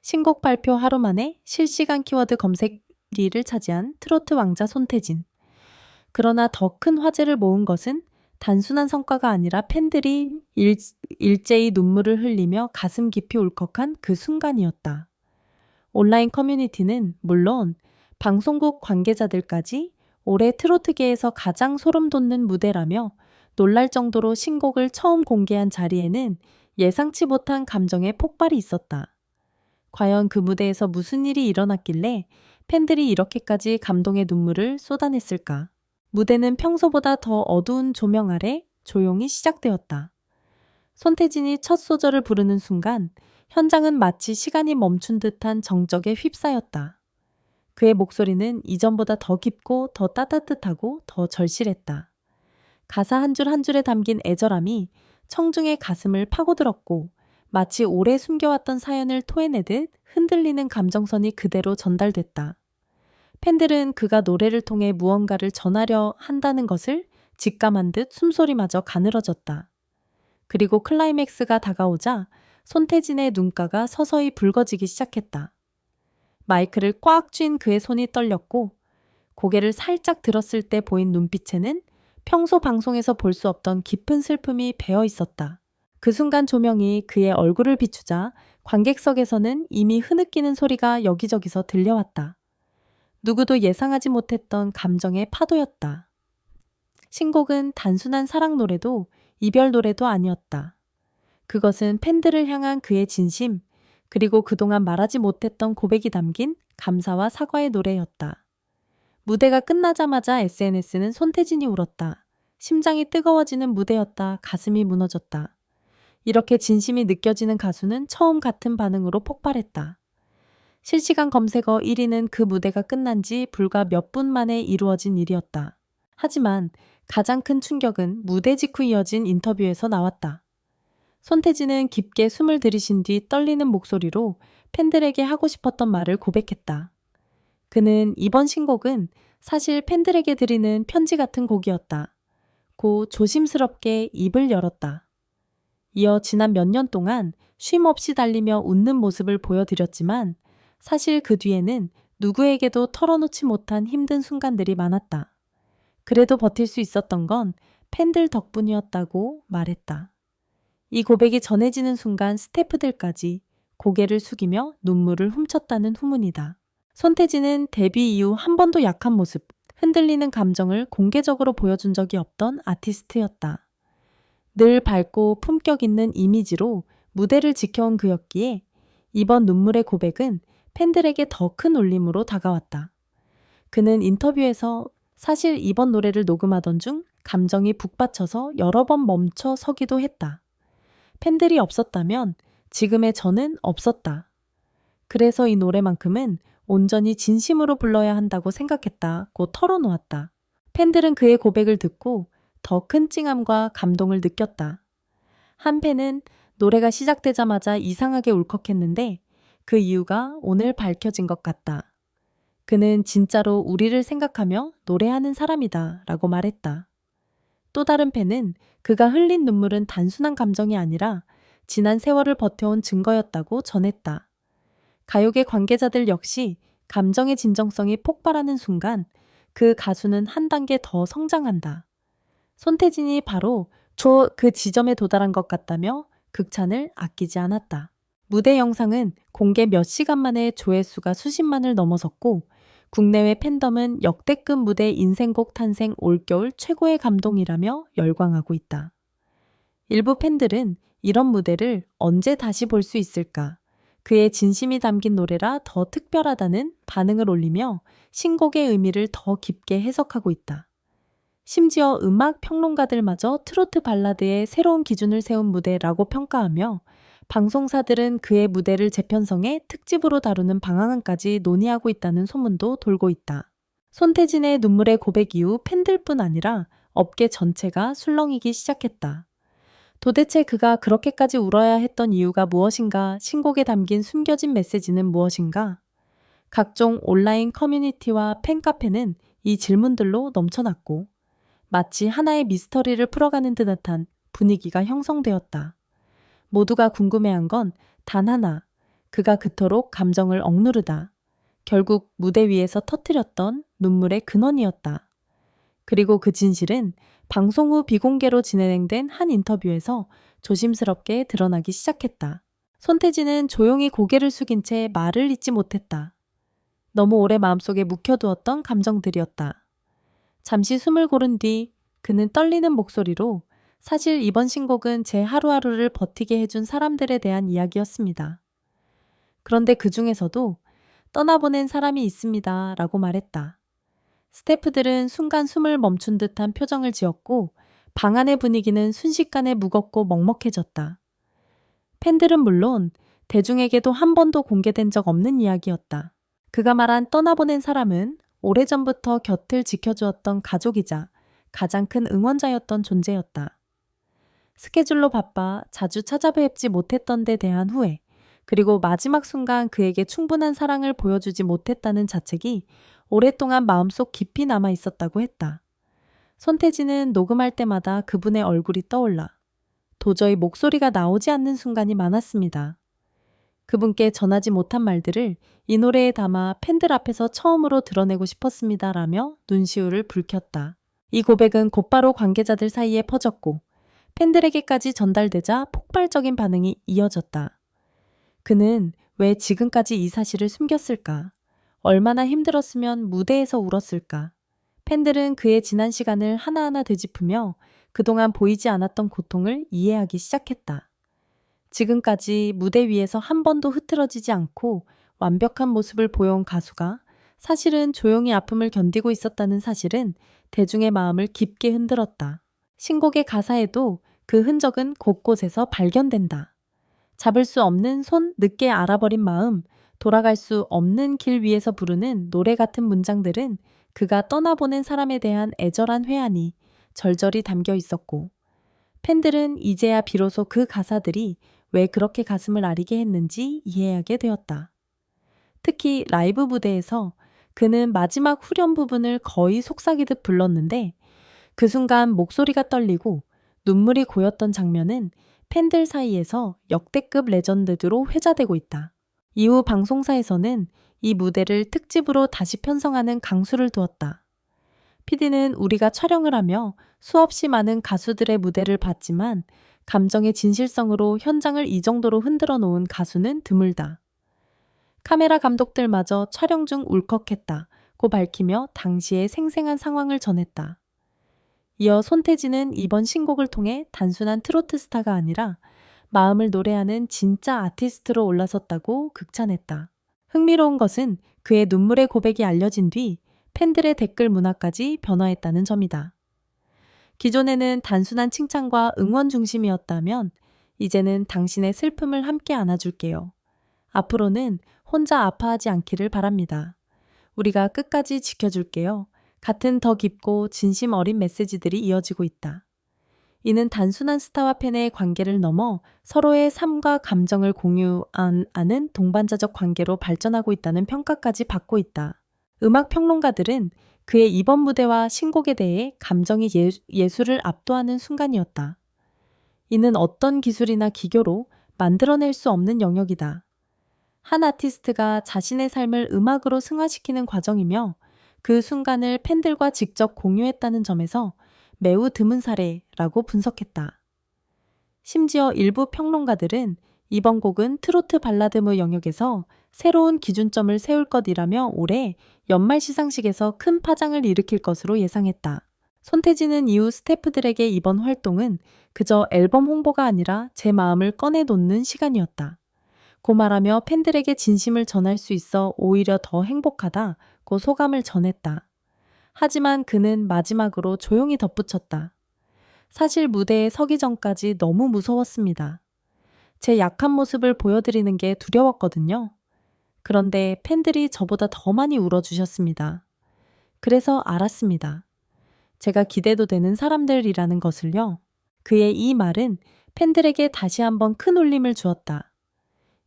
신곡 발표 하루 만에 실시간 키워드 검색 1위를 차지한 트로트 왕자 손태진. 그러나 더 큰 화제를 모은 것은 단순한 성과가 아니라 팬들이 일제히 눈물을 흘리며 가슴 깊이 울컥한 그 순간이었다. 온라인 커뮤니티는 물론 방송국 관계자들까지 올해 트로트계에서 가장 소름 돋는 무대라며 놀랄 정도로 신곡을 처음 공개한 자리에는 예상치 못한 감정의 폭발이 있었다. 과연 그 무대에서 무슨 일이 일어났길래 팬들이 이렇게까지 감동의 눈물을 쏟아냈을까? 무대는 평소보다 더 어두운 조명 아래 조용히 시작되었다. 손태진이 첫 소절을 부르는 순간 현장은 마치 시간이 멈춘 듯한 정적에 휩싸였다. 그의 목소리는 이전보다 더 깊고 더 따뜻하고 더 절실했다. 가사 한 줄 한 줄에 담긴 애절함이 청중의 가슴을 파고들었고 마치 오래 숨겨왔던 사연을 토해내듯 흔들리는 감정선이 그대로 전달됐다. 팬들은 그가 노래를 통해 무언가를 전하려 한다는 것을 직감한 듯 숨소리마저 가늘어졌다. 그리고 클라이맥스가 다가오자 손태진의 눈가가 서서히 붉어지기 시작했다. 마이크를 꽉 쥔 그의 손이 떨렸고 고개를 살짝 들었을 때 보인 눈빛에는 평소 방송에서 볼 수 없던 깊은 슬픔이 배어 있었다. 그 순간 조명이 그의 얼굴을 비추자 관객석에서는 이미 흐느끼는 소리가 여기저기서 들려왔다. 누구도 예상하지 못했던 감정의 파도였다. 신곡은 단순한 사랑 노래도 이별 노래도 아니었다. 그것은 팬들을 향한 그의 진심, 그리고 그동안 말하지 못했던 고백이 담긴 감사와 사과의 노래였다. 무대가 끝나자마자 SNS는 손태진이 울었다. 심장이 뜨거워지는 무대였다. 가슴이 무너졌다. 이렇게 진심이 느껴지는 가수는 처음 같은 반응으로 폭발했다. 실시간 검색어 1위는 그 무대가 끝난 지 불과 몇 분 만에 이루어진 일이었다. 하지만 가장 큰 충격은 무대 직후 이어진 인터뷰에서 나왔다. 손태진은 깊게 숨을 들이신 뒤 떨리는 목소리로 팬들에게 하고 싶었던 말을 고백했다. 그는 이번 신곡은 사실 팬들에게 드리는 편지 같은 곡이었다. 고 조심스럽게 입을 열었다. 이어 지난 몇 년 동안 쉼 없이 달리며 웃는 모습을 보여드렸지만 사실 그 뒤에는 누구에게도 털어놓지 못한 힘든 순간들이 많았다. 그래도 버틸 수 있었던 건 팬들 덕분이었다고 말했다. 이 고백이 전해지는 순간 스태프들까지 고개를 숙이며 눈물을 훔쳤다는 후문이다. 손태진은 데뷔 이후 한 번도 약한 모습, 흔들리는 감정을 공개적으로 보여준 적이 없던 아티스트였다. 늘 밝고 품격 있는 이미지로 무대를 지켜온 그였기에 이번 눈물의 고백은 팬들에게 더 큰 울림으로 다가왔다. 그는 인터뷰에서 사실 이번 노래를 녹음하던 중 감정이 북받쳐서 여러 번 멈춰 서기도 했다. 팬들이 없었다면 지금의 저는 없었다. 그래서 이 노래만큼은 온전히 진심으로 불러야 한다고 생각했다고 털어놓았다. 팬들은 그의 고백을 듣고 더 큰 찡함과 감동을 느꼈다. 한 팬은 노래가 시작되자마자 이상하게 울컥했는데 그 이유가 오늘 밝혀진 것 같다. 그는 진짜로 우리를 생각하며 노래하는 사람이다 라고 말했다. 또 다른 팬은 그가 흘린 눈물은 단순한 감정이 아니라 지난 세월을 버텨온 증거였다고 전했다. 가요계 관계자들 역시 감정의 진정성이 폭발하는 순간 그 가수는 한 단계 더 성장한다. 손태진이 바로 그 지점에 도달한 것 같다며 극찬을 아끼지 않았다. 무대 영상은 공개 몇 시간 만에 조회수가 수십만을 넘어섰고 국내외 팬덤은 역대급 무대 인생곡 탄생 올겨울 최고의 감동이라며 열광하고 있다. 일부 팬들은 이런 무대를 언제 다시 볼 수 있을까? 그의 진심이 담긴 노래라 더 특별하다는 반응을 올리며 신곡의 의미를 더 깊게 해석하고 있다. 심지어 음악 평론가들마저 트로트 발라드의 새로운 기준을 세운 무대라고 평가하며 방송사들은 그의 무대를 재편성해 특집으로 다루는 방안까지 논의하고 있다는 소문도 돌고 있다. 손태진의 눈물의 고백 이후 팬들뿐 아니라 업계 전체가 술렁이기 시작했다. 도대체 그가 그렇게까지 울어야 했던 이유가 무엇인가? 신곡에 담긴 숨겨진 메시지는 무엇인가? 각종 온라인 커뮤니티와 팬카페는 이 질문들로 넘쳐났고 마치 하나의 미스터리를 풀어가는 듯한 분위기가 형성되었다. 모두가 궁금해한 건 단 하나, 그가 그토록 감정을 억누르다 결국 무대 위에서 터뜨렸던 눈물의 근원이었다. 그리고 그 진실은 방송 후 비공개로 진행된 한 인터뷰에서 조심스럽게 드러나기 시작했다. 손태진은 조용히 고개를 숙인 채 말을 잇지 못했다. 너무 오래 마음속에 묵혀두었던 감정들이었다. 잠시 숨을 고른 뒤 그는 떨리는 목소리로 사실 이번 신곡은 제 하루하루를 버티게 해준 사람들에 대한 이야기였습니다. 그런데 그 중에서도 떠나보낸 사람이 있습니다 라고 말했다. 스태프들은 순간 숨을 멈춘 듯한 표정을 지었고 방 안의 분위기는 순식간에 무겁고 먹먹해졌다. 팬들은 물론 대중에게도 한 번도 공개된 적 없는 이야기였다. 그가 말한 떠나보낸 사람은 오래전부터 곁을 지켜주었던 가족이자 가장 큰 응원자였던 존재였다. 스케줄로 바빠 자주 찾아뵙지 못했던 데 대한 후회, 그리고 마지막 순간 그에게 충분한 사랑을 보여주지 못했다는 자책이 오랫동안 마음속 깊이 남아 있었다고 했다. 손태진은 녹음할 때마다 그분의 얼굴이 떠올라 도저히 목소리가 나오지 않는 순간이 많았습니다. 그분께 전하지 못한 말들을 이 노래에 담아 팬들 앞에서 처음으로 드러내고 싶었습니다라며 눈시울을 붉혔다. 이 고백은 곧바로 관계자들 사이에 퍼졌고 팬들에게까지 전달되자 폭발적인 반응이 이어졌다. 그는 왜 지금까지 이 사실을 숨겼을까? 얼마나 힘들었으면 무대에서 울었을까? 팬들은 그의 지난 시간을 하나하나 되짚으며 그동안 보이지 않았던 고통을 이해하기 시작했다. 지금까지 무대 위에서 한 번도 흐트러지지 않고 완벽한 모습을 보여온 가수가 사실은 조용히 아픔을 견디고 있었다는 사실은 대중의 마음을 깊게 흔들었다. 신곡의 가사에도 그 흔적은 곳곳에서 발견된다. 잡을 수 없는 손, 늦게 알아버린 마음, 돌아갈 수 없는 길 위에서 부르는 노래 같은 문장들은 그가 떠나보낸 사람에 대한 애절한 회한이 절절히 담겨 있었고 팬들은 이제야 비로소 그 가사들이 왜 그렇게 가슴을 아리게 했는지 이해하게 되었다. 특히 라이브 무대에서 그는 마지막 후렴 부분을 거의 속삭이듯 불렀는데 그 순간 목소리가 떨리고 눈물이 고였던 장면은 팬들 사이에서 역대급 레전드로 회자되고 있다. 이후 방송사에서는 이 무대를 특집으로 다시 편성하는 강수를 두었다. PD는 우리가 촬영을 하며 수없이 많은 가수들의 무대를 봤지만 감정의 진실성으로 현장을 이 정도로 흔들어 놓은 가수는 드물다. 카메라 감독들마저 촬영 중 울컥했다고 밝히며 당시의 생생한 상황을 전했다. 이어 손태진은 이번 신곡을 통해 단순한 트로트 스타가 아니라 마음을 노래하는 진짜 아티스트로 올라섰다고 극찬했다. 흥미로운 것은 그의 눈물의 고백이 알려진 뒤 팬들의 댓글 문화까지 변화했다는 점이다. 기존에는 단순한 칭찬과 응원 중심이었다면 이제는 당신의 슬픔을 함께 안아줄게요. 앞으로는 혼자 아파하지 않기를 바랍니다. 우리가 끝까지 지켜줄게요. 같은 더 깊고 진심 어린 메시지들이 이어지고 있다. 이는 단순한 스타와 팬의 관계를 넘어 서로의 삶과 감정을 공유하는 동반자적 관계로 발전하고 있다는 평가까지 받고 있다. 음악 평론가들은 그의 이번 무대와 신곡에 대해 감정이 예술을 압도하는 순간이었다. 이는 어떤 기술이나 기교로 만들어낼 수 없는 영역이다. 한 아티스트가 자신의 삶을 음악으로 승화시키는 과정이며 그 순간을 팬들과 직접 공유했다는 점에서 매우 드문 사례라고 분석했다. 심지어 일부 평론가들은 이번 곡은 트로트 발라드무 영역에서 새로운 기준점을 세울 것이라며 올해 연말 시상식에서 큰 파장을 일으킬 것으로 예상했다. 손태진은 이후 스태프들에게 이번 활동은 그저 앨범 홍보가 아니라 제 마음을 꺼내놓는 시간이었다. 고 말하며 팬들에게 진심을 전할 수 있어 오히려 더 행복하다고 소감을 전했다. 하지만 그는 마지막으로 조용히 덧붙였다. 사실 무대에 서기 전까지 너무 무서웠습니다. 제 약한 모습을 보여드리는 게 두려웠거든요. 그런데 팬들이 저보다 더 많이 울어주셨습니다. 그래서 알았습니다. 제가 기대도 되는 사람들이라는 것을요. 그의 이 말은 팬들에게 다시 한번 큰 울림을 주었다.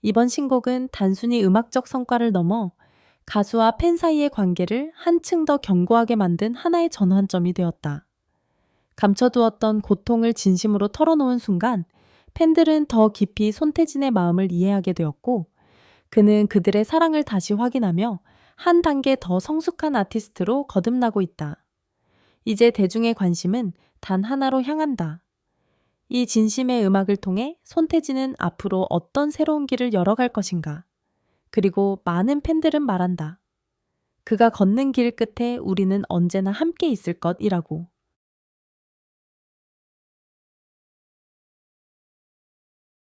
이번 신곡은 단순히 음악적 성과를 넘어 가수와 팬 사이의 관계를 한층 더 견고하게 만든 하나의 전환점이 되었다. 감춰두었던 고통을 진심으로 털어놓은 순간 팬들은 더 깊이 손태진의 마음을 이해하게 되었고 그는 그들의 사랑을 다시 확인하며 한 단계 더 성숙한 아티스트로 거듭나고 있다. 이제 대중의 관심은 단 하나로 향한다. 이 진심의 음악을 통해 손태진은 앞으로 어떤 새로운 길을 열어갈 것인가? 그리고 많은 팬들은 말한다. 그가 걷는 길 끝에 우리는 언제나 함께 있을 것이라고.